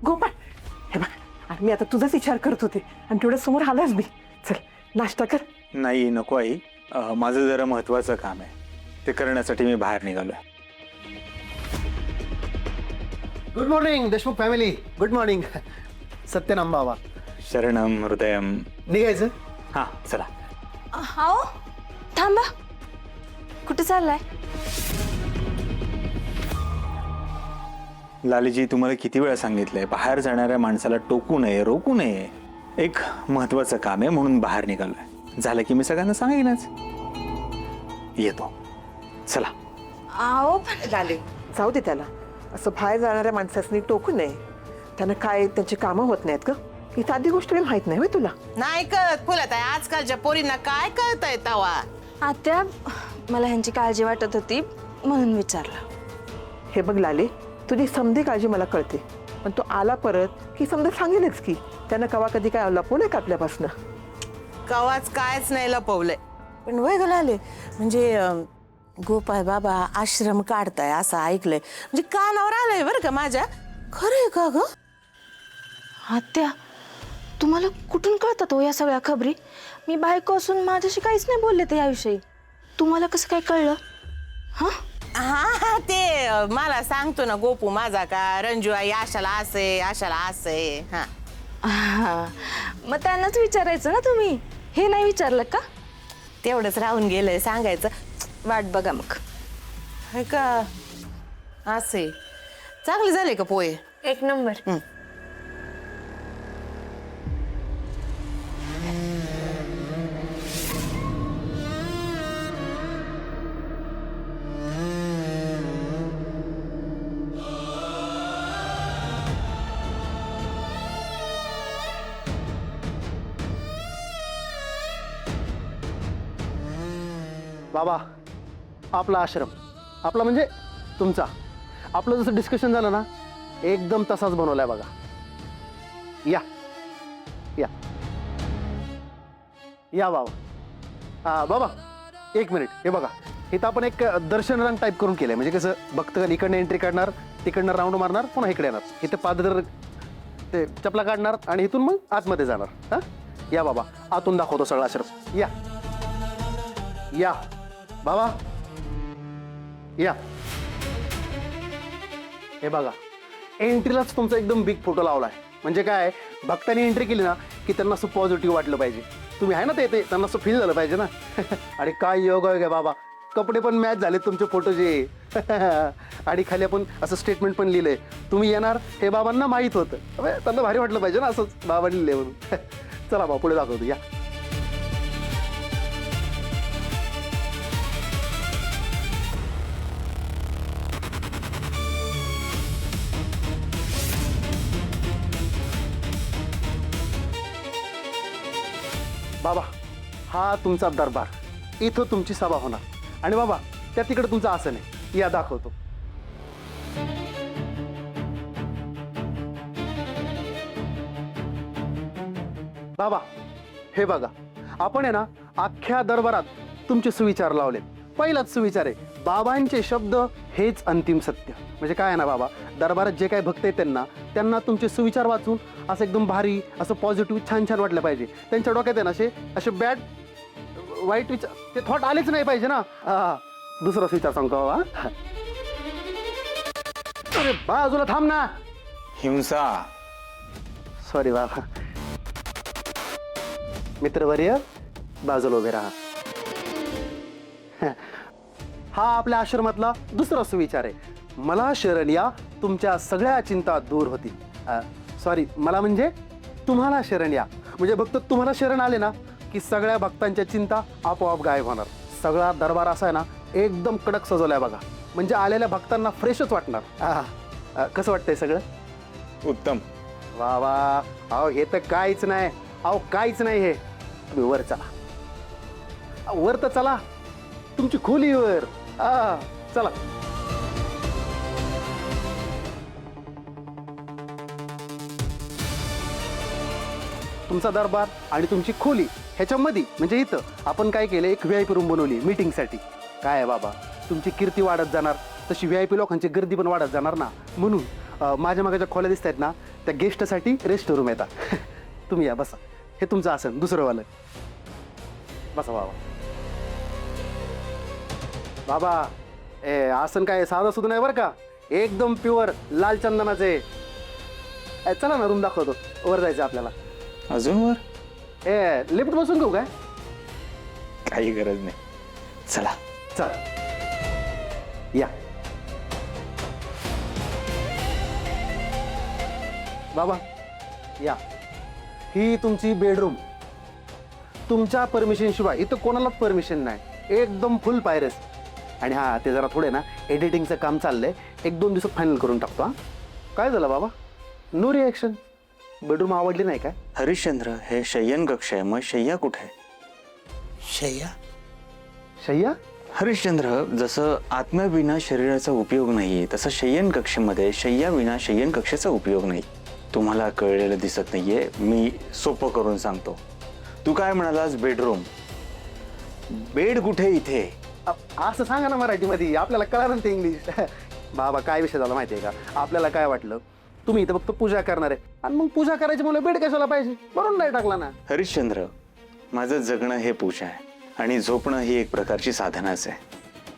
गोपाळ, हे बघ मी आता तुझाच विचार करत होते आणि तेवढ्या समोर आलाच मी. चल नाश्ता कर. नाही नको आई, माझं जरा महत्वाचं काम आहे, ते करण्यासाठी मी बाहेर निघालोय. Good morning Deshmukh family. Good morning. सत्यनाम बाबा. शरणम हृदयम. निघायचं? हां चला. हो थांबा, कुठे चाललाय? लालीजी, तुम्हाला किती वेळा सांगितलंय बाहेर जाणाऱ्या माणसाला टोकू नये, रोकू नये. एक महत्वाचं काम आहे म्हणून बाहेर निघालोय. झालं की मी सगळ्यांना सांगेनच. येतो. चला. आओ पण लाले, जाऊ दे त्याला. असं बाहेर जाणाऱ्या माणसाने टोकू नये. त्यांना काय त्यांची कामं होत नाहीत का? ही साधी गोष्ट माहित नाही होय तुला? नाही कळत फुलत आहे. आजकालच्या पोरींना काय कळतंय तवा. आत्या, मला ह्यांची काळजी वाटत होती म्हणून विचारलं. हे बघ लाले, तुझी समधी काळजी मला कळते, पण तो आला परत की समजा सांगेलच की त्यानं कवा कधी काय लपवलंय का आपल्यापासनं. कवाच कायच नाही लपवलंय. पण वय गलाले म्हणजे गोपाळ बाबा आश्रम काढताय असं ऐकलंय. म्हणजे कानावर आलंय बरं का माझ्या. खरंय का ग? आत्या, तुम्हाला कुठून कळतात हो या सगळ्या खबरी? मी बायको असून माझ्याशी काहीच नाही बोलले ते याविषयी. तुम्हाला कसं काय कळलं? हा हा ते मला सांगतो ना गोपू माझा का रंजू आई आशाला असे आशाला असे. हा हा, मग त्यांनाच विचारायचं ना तुम्ही. हे नाही विचारलं का? तेवढंच राहून गेलंय सांगायचं. वाट बघा मग. है का असे चांगले झाले का पोहे? एक नंबर. बाबा, आपला आश्रम, आपला म्हणजे तुमचा, आपलं जसं डिस्कशन झालं ना एकदम तसाच बनवलाय बघा. या या या बाबा. हा बाबा, एक मिनिट. हे बघा, इथं आपण एक दर्शन रंग टाईप करून केलंय. म्हणजे कसं भक्तगण इकडनं एंट्री काढणार, तिकडनं राऊंड मारणार, पुन्हा इकडे येणार. इथे पादर ते चपला काढणार आणि इथून मग आतमध्ये जाणार. हा या बाबा, आतून दाखवतो सगळा आश्रम. या या बाबा या. हे बघा, एंट्रीलाच तुमचा एकदम बिग फोटो लावलाय. म्हणजे काय, भक्तांनी एंट्री केली ना की त्यांना असं पॉझिटिव्ह वाटलं पाहिजे. तुम्ही आहे ना ते त्यांना असं फील झालं पाहिजे ना. आणि काय योग आहे बाबा, कपडे पण मॅच झाले तुमचे फोटोचे. आणि खाली आपण असं स्टेटमेंट पण लिहिलंय, तुम्ही येणार हे बाबांना माहीत होतं. त्यांना भारी वाटलं पाहिजे ना असंच बाबांनी लिहिलंय म्हणून. चला बाबा, पुढे दाखवतो. या बाबा, हा तुमचा दरबार. इथं तुमची सभा होणार. आणि बाबा, त्या तिकडे तुमचं आसन आहे. या दाखवतो. बाबा, हे बघा, आपण आहे ना अख्ख्या दरबारात तुमचे सुविचार लावले. पहिलाच सुविचार आहे, बाबांचे शब्द हेच अंतिम सत्य. म्हणजे काय आहे ना बाबा, दरबारात जे काही भक्त आहेत त्यांना तुमचे सुविचार वाचून असं एकदम भारी, असं पॉझिटिव्ह छान छान वाटलं पाहिजे. त्यांच्या डोक्यात आहे ना असे बॅड वाईट विचार ते थॉट आलेच नाही पाहिजे ना. दुसरा विचार सांगतो बाबा. अरे बाजूला थांब ना. हिंसा. सॉरी बाबा. मित्रवर्य, बाजूला उभे राहा. हा आपल्या आश्रमातला दुसरा सुविचार आहे, मला शरण या, तुमच्या सगळ्या चिंता दूर होतील. सॉरी, मला म्हणजे तुम्हाला शरण या. म्हणजे भक्त तुम्हाला शरण आले ना की सगळ्या भक्तांच्या चिंता आपोआप गायब होणार. सगळा दरबार असा आहे ना एकदम कडक सजवलाय बघा. म्हणजे आलेल्या भक्तांना फ्रेशच वाटणार. कसं वाटतंय सगळं? उत्तम. वा वा. अहो हे तर काहीच नाही. अहो काहीच नाही. हे तुम्ही वर चला. वर तर चला, तुमची खोलीवर. चला. तुमचा दरबार आणि तुमची खोली ह्याच्यामध्ये म्हणजे इथं आपण काय केलं, एक VIP रूम बनवली मीटिंगसाठी. काय आहे बाबा, तुमची कीर्ती वाढत जाणार, तशी VIP लोकांची गर्दी पण वाढत जाणार ना. म्हणून माझ्या मागाच्या खोल्या दिसत आहेत ना, त्या गेस्टसाठी रेस्ट रूम येतात. तुम्ही या बसा. हे तुमचं आसन दुसरं वालं. बसा बाबा. बाबा आसन काय साधं सुद्धा नाही बरं का, एकदम प्युअर लाल चंदनाचे. चला ना रूम दाखवतो, वर जायचं आपल्याला. अजून वर लिफ्ट बसून घेऊ काय? काही गरज नाही, चला. चल या. बाबा या. ही तुमची बेडरूम. तुमच्या परमिशन शिवाय इथं कोणालाच परमिशन नाही. एकदम फुल पायरेस. आणि हा ते जरा थोडे ना एडिटिंगचं काम चाललंय, 1-2 दिवसात फायनल करून टाकतो. हा काय झालं बाबा, नो रिॲक्शन? बेडरूम आवडली नाही काय? हरिश्चंद्र, हे शय्यन कक्ष आहे, मग शय्या कुठे आहे? शय्या? हरिश्चंद्र, जसं आत्म्याविना शरीराचा उपयोग नाही, तसं शय्यन कक्षामध्ये शय्याविना शय्यन कक्षाचा उपयोग नाही. तुम्हाला कळलेलं दिसत नाहीये, मी सोपं करून सांगतो. तू काय म्हणालास? बेडरूम. बेड कुठे इथे? असं सांगा ना मराठीमध्ये, आपल्याला कळलं ना ते इंग्लिश. बाबा काय विषय झाला माहिती आहे का, आपल्याला काय वाटलं तुम्ही इथं फक्त पूजा करणार आहे, आणि मग पूजा करायची मला बेड कशाला पाहिजे, म्हणून नाही टाकला ना. हरिश्चंद्र, माझं जगणं हे पूजा आहे आणि झोपणं ही एक प्रकारची साधनाच आहे.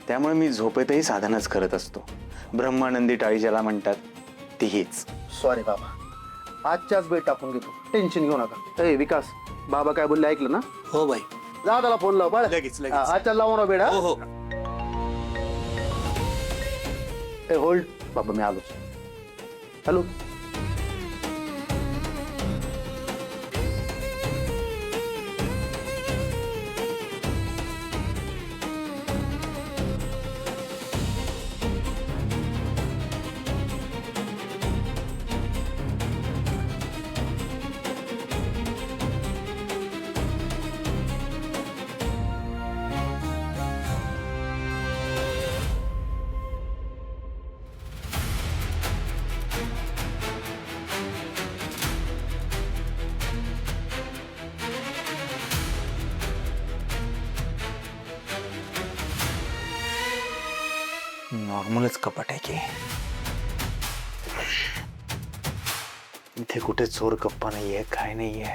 त्यामुळे मी झोपेतही साधनाच करत असतो. ब्रह्मानंदी टाळी ज्याला म्हणतात तीच. सॉरी बाबा, आजच्याच बेड टाकून घेतो, टेन्शन घेऊ नका. ए विकास, बाबा काय बोलले ऐकलं ना? हो बाई. जा त्याला फोन लाव बाळ. लगेच. आजच्या लावू ना बेड. हो हो. होल्ड बाबा, मी आलो. हॅलो. नॉर्मलच कपाट आहे की. इथे कुठे चोर गप्पा नाहीये, काय नाहीये.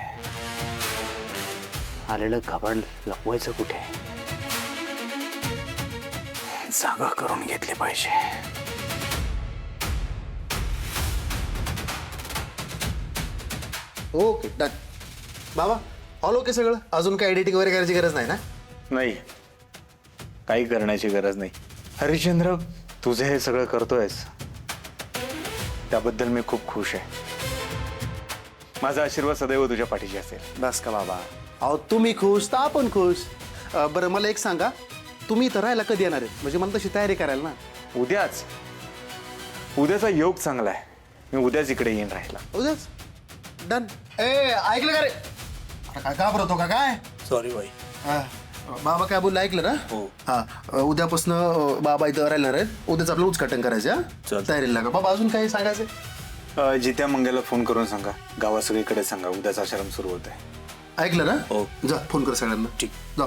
आलेलं कपाट लपवायचं कुठे? जागा करून घेतली पाहिजे. Okay done. बाबा ऑल ओके सगळं, अजून काय एडिटिंग वगैरे करायची गरज नाही ना? नाही, काही करण्याची गरज नाही. हरिश्चंद्र, तुझे हे सगळं करतोयस त्याबद्दल मी खूप खुश आहे. माझा आशीर्वाद सदैव तुझ्या पाठीशी असेल. बस का बाबा, अहो तुम्ही खुश तर आपण खुश. बरं मला एक सांगा, तुम्ही इथं राहायला कधी येणार आहे, म्हणजे मला तशी तयारी करायला ना. उद्याच. उद्याचा योग चांगला आहे, मी उद्याच इकडे येईन राहायला. उद्याच डन. ऐकलं का रे? काय घाबरतो का काय? सॉरी बाई. बाबा काय बोललं ऐकलं ना? हो. हा उद्यापासून बाबा इथं राहणार आहेत. उद्याच आपलं उचकाटन करायचं. हा चालतंय. तयारीला लागा. बाबा अजून काही सांगायचं? जित्या मंगेला फोन करून सांगा, गावा सगळीकडे सांगा उद्याचा आश्रम सुरू होत आहे. ऐकलं ना? हो. जा फोन कर सगळ्यांना. ठीक. जा.